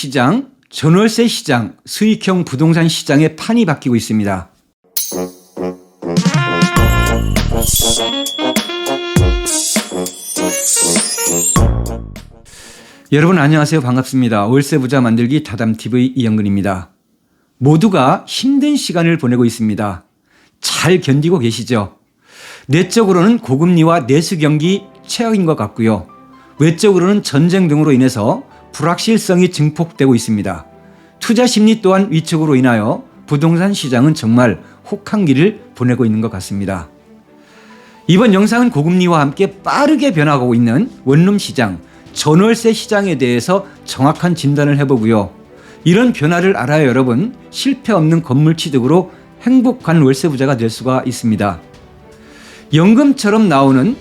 시장, 전월세 시장, 수익형 부동산 시장의 판이 바뀌고 있습니다. 여러분 안녕하세요. 반갑습니다. 월세 부자 만들기 다담TV 이영근입니다. 모두가 힘든 시간을 보내고 있습니다. 잘 견디고 계시죠? 내적으로는 고금리와 내수 경기 최악인 것 같고요. 외적으로는 전쟁 등으로 인해서 불확실성이 증폭되고 있습니다. 투자 심리 또한 위축으로 인하여 부동산 시장은 정말 혹한기를 보내고 있는 것 같습니다. 이번 영상은 고금리와 함께 빠르게 변화하고 있는 원룸 시장, 전월세 시장에 대해서 정확한 진단을 해보고요. 이런 변화를 알아야 여러분 실패 없는 건물 취득으로 행복한 월세 부자가 될 수가 있습니다. 연금처럼 나오는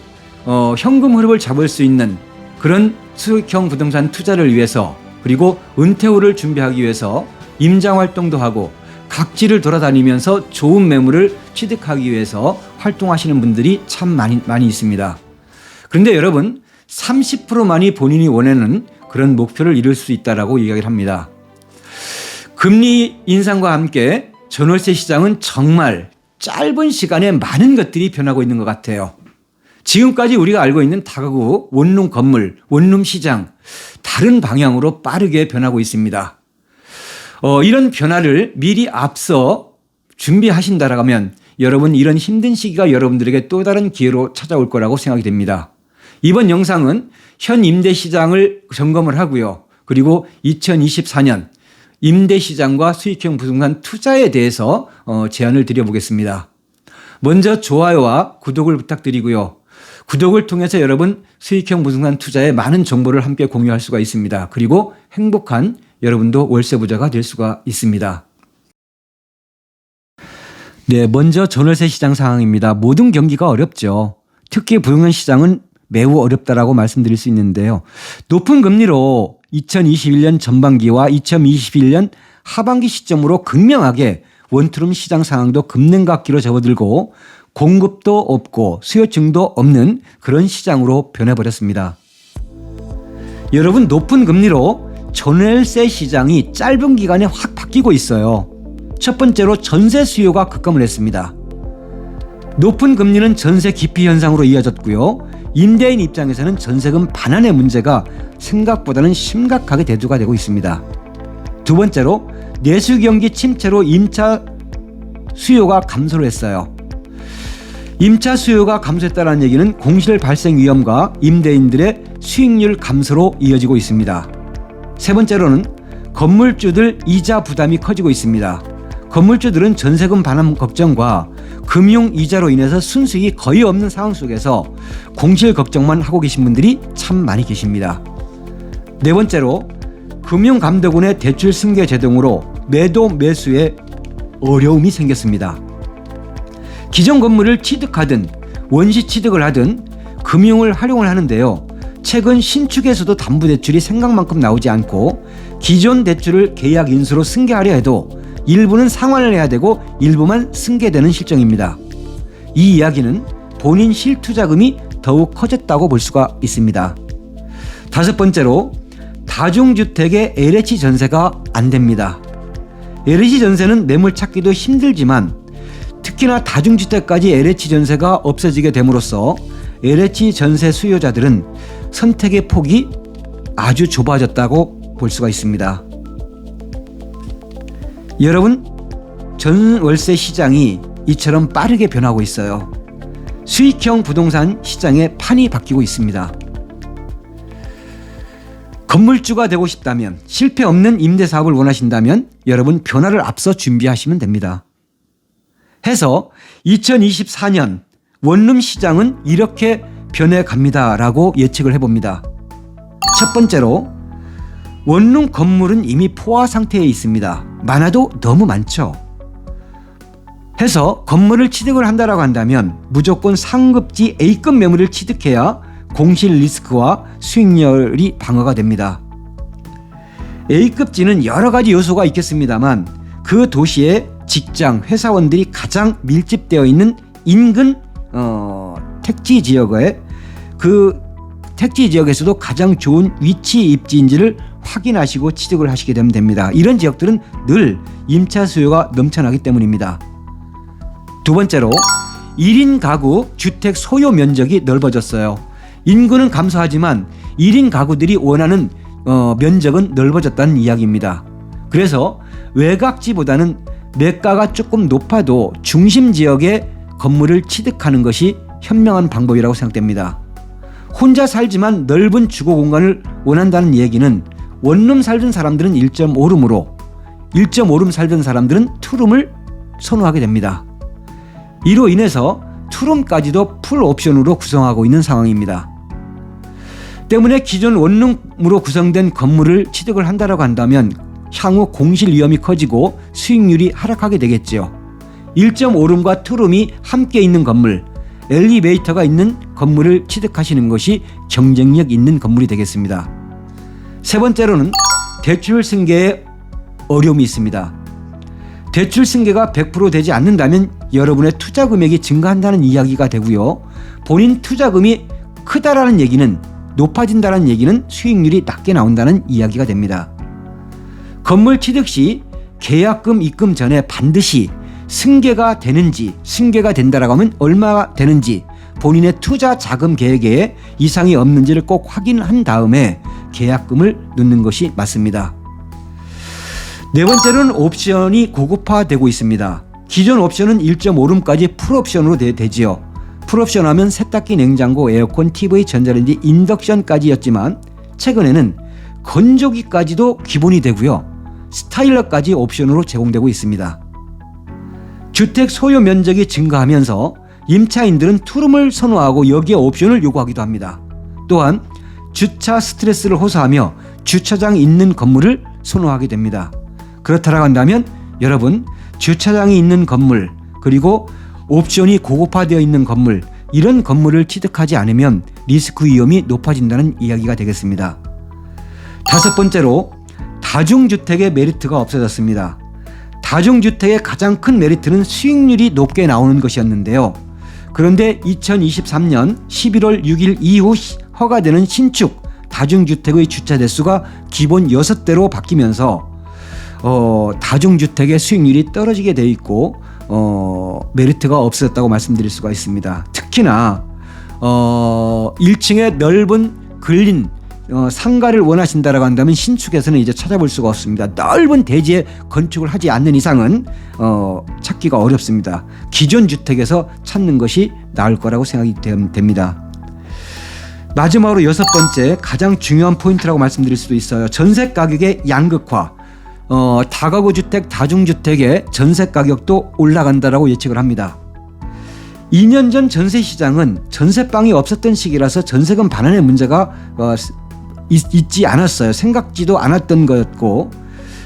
현금 흐름을 잡을 수 있는 그런 수익형 부동산 투자를 위해서, 그리고 은퇴 후를 준비하기 위해서 임장 활동도 하고 각지를 돌아다니면서 좋은 매물을 취득하기 위해서 활동하시는 분들이 참 많이 있습니다. 그런데 여러분 30%만이 본인이 원하는 그런 목표를 이룰 수 있다라고 이야기를 합니다. 금리 인상과 함께 전월세 시장은 정말 짧은 시간에 많은 것들이 변하고 있는 것 같아요. 지금까지 우리가 알고 있는 다가구 원룸 건물, 원룸 시장 다른 방향으로 빠르게 변하고 있습니다. 이런 변화를 미리 앞서 준비하신다라면 여러분 이런 힘든 시기가 여러분들에게 또 다른 기회로 찾아올 거라고 생각이 됩니다. 이번 영상은 현 임대 시장을 점검을 하고요. 그리고 2024년 임대 시장과 수익형 부동산 투자에 대해서 제안을 드려보겠습니다. 먼저 좋아요와 구독을 부탁드리고요. 구독을 통해서 여러분 수익형 부동산 투자에 많은 정보를 함께 공유할 수가 있습니다. 그리고 행복한 여러분도 월세 부자가 될 수가 있습니다. 네, 먼저 전월세 시장 상황입니다. 모든 경기가 어렵죠. 특히 부동산 시장은 매우 어렵다라고 말씀드릴 수 있는데요. 높은 금리로 2021년 전반기와 2021년 하반기 시점으로 극명하게 원투룸 시장 상황도 급냉각기로 접어들고 공급도 없고 수요층도 없는 그런 시장으로 변해버렸습니다. 여러분 높은 금리로 전월세 시장이 짧은 기간에 확 바뀌고 있어요. 첫 번째로 전세 수요가 급감을 했습니다. 높은 금리는 전세 기피 현상으로 이어졌고요. 임대인 입장에서는 전세금 반환의 문제가 생각보다는 심각하게 대두가 되고 있습니다. 두 번째로 내수 경기 침체로 임차 수요가 감소를 했어요. 임차 수요가 감소했다는 얘기는 공실 발생 위험과 임대인들의 수익률 감소로 이어지고 있습니다. 세 번째로는 건물주들 이자 부담이 커지고 있습니다. 건물주들은 전세금 반환 걱정과 금융 이자로 인해서 순수익이 거의 없는 상황 속에서 공실 걱정만 하고 계신 분들이 참 많이 계십니다. 네 번째로 금융감독원의 대출 승계 제동으로 매도 매수에 어려움이 생겼습니다. 기존 건물을 취득하든 원시 취득을 하든 금융을 활용을 하는데요. 최근 신축에서도 담보대출이 생각만큼 나오지 않고 기존 대출을 계약 인수로 승계하려 해도 일부는 상환을 해야 되고 일부만 승계되는 실정입니다. 이 이야기는 본인 실투자금이 더욱 커졌다고 볼 수가 있습니다. 다섯 번째로 다중주택의 LH 전세가 안 됩니다. LH 전세는 매물 찾기도 힘들지만 특히나 다중주택까지 LH 전세가 없어지게 됨으로써 LH 전세 수요자들은 선택의 폭이 아주 좁아졌다고 볼 수가 있습니다. 여러분 전월세 시장이 이처럼 빠르게 변하고 있어요. 수익형 부동산 시장의 판이 바뀌고 있습니다. 건물주가 되고 싶다면, 실패 없는 임대사업을 원하신다면 여러분 변화를 앞서 준비하시면 됩니다. 해서 2024년 원룸 시장은 이렇게 변해갑니다라고 예측을 해봅니다. 첫 번째로 원룸 건물은 이미 포화 상태에 있습니다. 많아도 너무 많죠. 해서 건물을 취득을 한다라고 한다면 무조건 상급지 A급 매물을 취득해야 공실 리스크와 수익률이 방어가 됩니다. A급지는 여러 가지 요소가 있겠습니다만 그 도시의 직장, 회사원들이 가장 밀집되어 있는 인근 택지 지역에 그 택지 지역에서도 가장 좋은 위치 입지인지를 확인하시고 취득을 하시게 되면 됩니다. 이런 지역들은 늘 임차 수요가 넘쳐나기 때문입니다. 두 번째로 1인 가구 주택 소요 면적이 넓어졌어요. 인구는 감소하지만 1인 가구들이 원하는 면적은 넓어졌다는 이야기입니다. 그래서 외곽지보다는 매가가 조금 높아도 중심 지역의 건물을 취득하는 것이 현명한 방법이라고 생각됩니다. 혼자 살지만 넓은 주거 공간을 원한다는 얘기는 원룸 살던 사람들은 1.5룸으로 1.5룸 살던 사람들은 투룸을 선호하게 됩니다. 이로 인해서 투룸까지도 풀 옵션으로 구성하고 있는 상황입니다. 때문에 기존 원룸으로 구성된 건물을 취득을 한다고 한다면 향후 공실 위험이 커지고 수익률이 하락하게 되겠죠. 1.5룸과 투룸이 함께 있는 건물, 엘리베이터가 있는 건물을 취득하시는 것이 경쟁력 있는 건물이 되겠습니다. 세 번째로는 대출 승계에 어려움이 있습니다. 대출 승계가 100% 되지 않는다면 여러분의 투자 금액이 증가한다는 이야기가 되고요. 본인 투자금이 크다라는 얘기는 높아진다는 얘기는 수익률이 낮게 나온다는 이야기가 됩니다. 건물 취득 시 계약금 입금 전에 반드시 승계가 되는지, 승계가 된다라고 하면 얼마가 되는지, 본인의 투자 자금 계획에 이상이 없는지를 꼭 확인한 다음에 계약금을 넣는 것이 맞습니다. 네 번째로는 옵션이 고급화되고 있습니다. 기존 옵션은 1.5룸까지 풀옵션으로 되지요. 풀옵션 하면 세탁기, 냉장고, 에어컨, TV, 전자레인지, 인덕션까지였지만 최근에는 건조기까지도 기본이 되고요. 스타일러까지 옵션으로 제공되고 있습니다. 주택 소요 면적이 증가하면서 임차인들은 투룸을 선호하고 여기에 옵션을 요구하기도 합니다. 또한 주차 스트레스를 호소하며 주차장이 있는 건물을 선호하게 됩니다. 그렇다고 한다면 여러분, 주차장이 있는 건물 그리고 옵션이 고급화되어 있는 건물, 이런 건물을 취득하지 않으면 리스크 위험이 높아진다는 이야기가 되겠습니다. 다섯 번째로 다중주택의 메리트가 없어졌습니다. 다중주택의 가장 큰 메리트는 수익률이 높게 나오는 것이었는데요. 그런데 2023년 11월 6일 이후 허가되는 신축 다중주택의 주차 대수가 기본 6대로 바뀌면서 다중주택의 수익률이 떨어지게 되어 있고 메리트가 없어졌다고 말씀드릴 수가 있습니다. 특히나 1층의 넓은 근린 상가를 원하신다라고 한다면 신축에서는 이제 찾아볼 수가 없습니다. 넓은 대지에 건축을 하지 않는 이상은 찾기가 어렵습니다. 기존 주택에서 찾는 것이 나을 거라고 생각이 됩니다. 마지막으로 여섯 번째, 가장 중요한 포인트라고 말씀드릴 수도 있어요. 전세 가격의 양극화. 다가구 주택, 다중주택의 전세 가격도 올라간다라고 예측을 합니다. 2년 전 전세 시장은 전세방이 없었던 시기라서 전세금 반환의 문제가 있지 않았어요. 생각지도 않았던 거였고,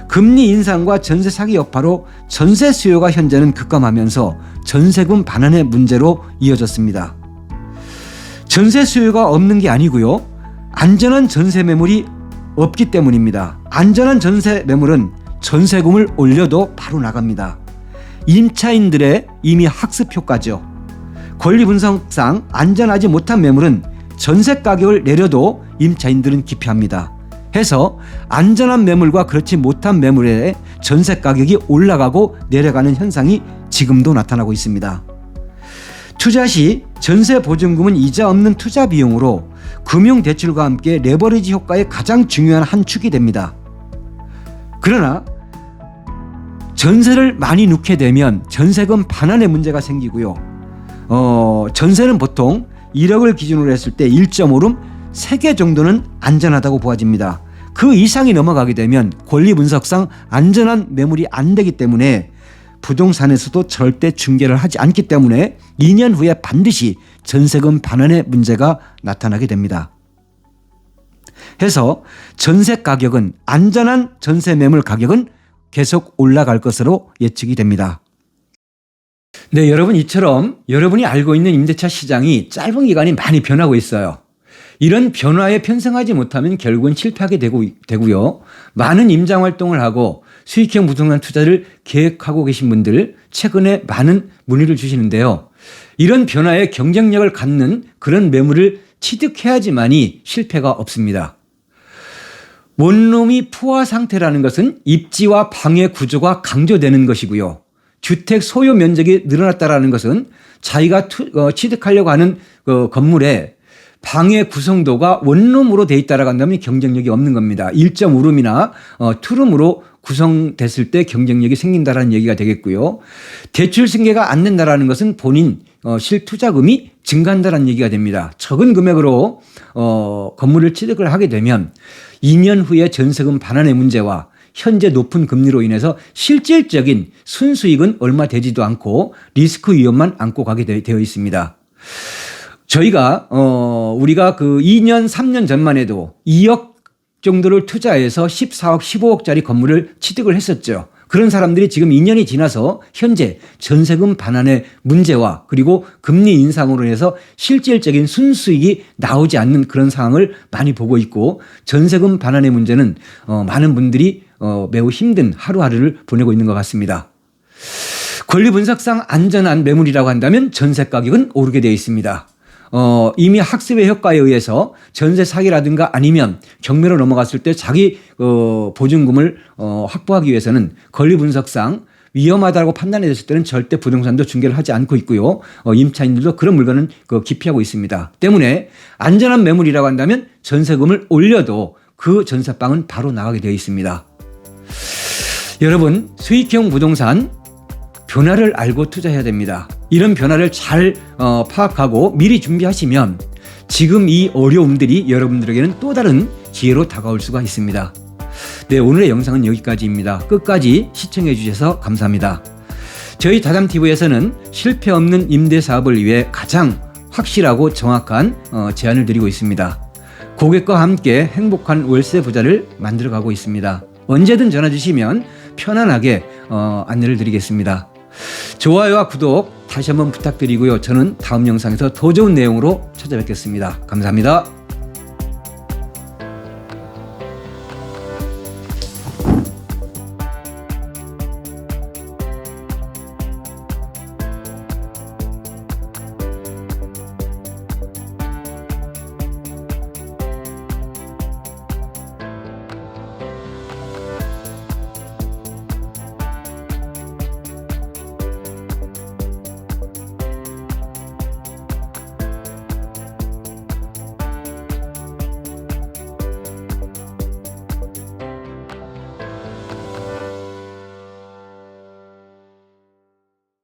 금리 인상과 전세 사기 여파로 전세 수요가 현재는 급감하면서 전세금 반환의 문제로 이어졌습니다. 전세 수요가 없는 게 아니고요. 안전한 전세 매물이 없기 때문입니다. 안전한 전세 매물은 전세금을 올려도 바로 나갑니다. 임차인들의 이미 학습 효과죠. 권리 분석상 안전하지 못한 매물은 전세 가격을 내려도 임차인들은 기피합니다. 해서 안전한 매물과 그렇지 못한 매물의 전세 가격이 올라가고 내려가는 현상이 지금도 나타나고 있습니다. 투자 시 전세 보증금은 이자 없는 투자 비용으로 금융대출과 함께 레버리지 효과의 가장 중요한 한 축이 됩니다. 그러나 전세를 많이 넣게 되면 전세금 반환의 문제가 생기고요. 전세는 보통 1억을 기준으로 했을 때 1.5룸 3개 정도는 안전하다고 보아집니다. 그 이상이 넘어가게 되면 권리 분석상 안전한 매물이 안 되기 때문에 부동산에서도 절대 중개를 하지 않기 때문에 2년 후에 반드시 전세금 반환의 문제가 나타나게 됩니다. 해서 전세 가격은, 안전한 전세 매물 가격은 계속 올라갈 것으로 예측이 됩니다. 네, 여러분, 이처럼 여러분이 알고 있는 임대차 시장이 짧은 기간이 많이 변하고 있어요. 이런 변화에 편승하지 못하면 결국은 실패하게 되고요. 많은 임장 활동을 하고 수익형 부동산 투자를 계획하고 계신 분들 최근에 많은 문의를 주시는데요. 이런 변화에 경쟁력을 갖는 그런 매물을 취득해야지만이 실패가 없습니다. 원룸이 포화 상태라는 것은 입지와 방해 구조가 강조되는 것이고요. 주택 소유 면적이 늘어났다라는 것은 자기가 취득하려고 하는 건물에 방의 구성도가 원룸으로 돼 있다라고 한다면 경쟁력이 없는 겁니다. 1.5룸이나 2룸으로 구성됐을 때 경쟁력이 생긴다라는 얘기가 되겠고요. 대출 승계가 안 된다라는 것은 본인 실투자금이 증가한다라는 얘기가 됩니다. 적은 금액으로 건물을 취득을 하게 되면 2년 후에 전세금 반환의 문제와 현재 높은 금리로 인해서 실질적인 순수익은 얼마 되지도 않고 리스크 위험만 안고 가게 되어 있습니다. 저희가 우리가 그 2년 3년 전만 해도 2억 정도를 투자해서 14억 15억짜리 건물을 취득을 했었죠. 그런 사람들이 지금 2년이 지나서 현재 전세금 반환의 문제와 그리고 금리 인상으로 인해서 실질적인 순수익이 나오지 않는 그런 상황을 많이 보고 있고, 전세금 반환의 문제는 많은 분들이 매우 힘든 하루하루를 보내고 있는 것 같습니다. 권리 분석상 안전한 매물이라고 한다면 전세 가격은 오르게 되어 있습니다. 이미 학습의 효과에 의해서 전세 사기라든가 아니면 경매로 넘어갔을 때 자기 보증금을 확보하기 위해서는 권리 분석상 위험하다고 판단이 됐을 때는 절대 부동산도 중개를 하지 않고 있고요. 임차인들도 그런 물건은 기피하고 있습니다. 때문에 안전한 매물이라고 한다면 전세금을 올려도 그 전세방은 바로 나가게 되어 있습니다. 여러분, 수익형 부동산 변화를 알고 투자해야 됩니다. 이런 변화를 잘 파악하고 미리 준비하시면 지금 이 어려움들이 여러분들에게는 또 다른 기회로 다가올 수가 있습니다. 네, 오늘의 영상은 여기까지입니다. 끝까지 시청해 주셔서 감사합니다. 저희 다담TV에서는 실패 없는 임대사업을 위해 가장 확실하고 정확한 제안을 드리고 있습니다. 고객과 함께 행복한 월세 부자를 만들어가고 있습니다. 언제든 전화 주시면 편안하게 안내를 드리겠습니다. 좋아요와 구독 다시 한번 부탁드리고요. 저는 다음 영상에서 더 좋은 내용으로 찾아뵙겠습니다. 감사합니다.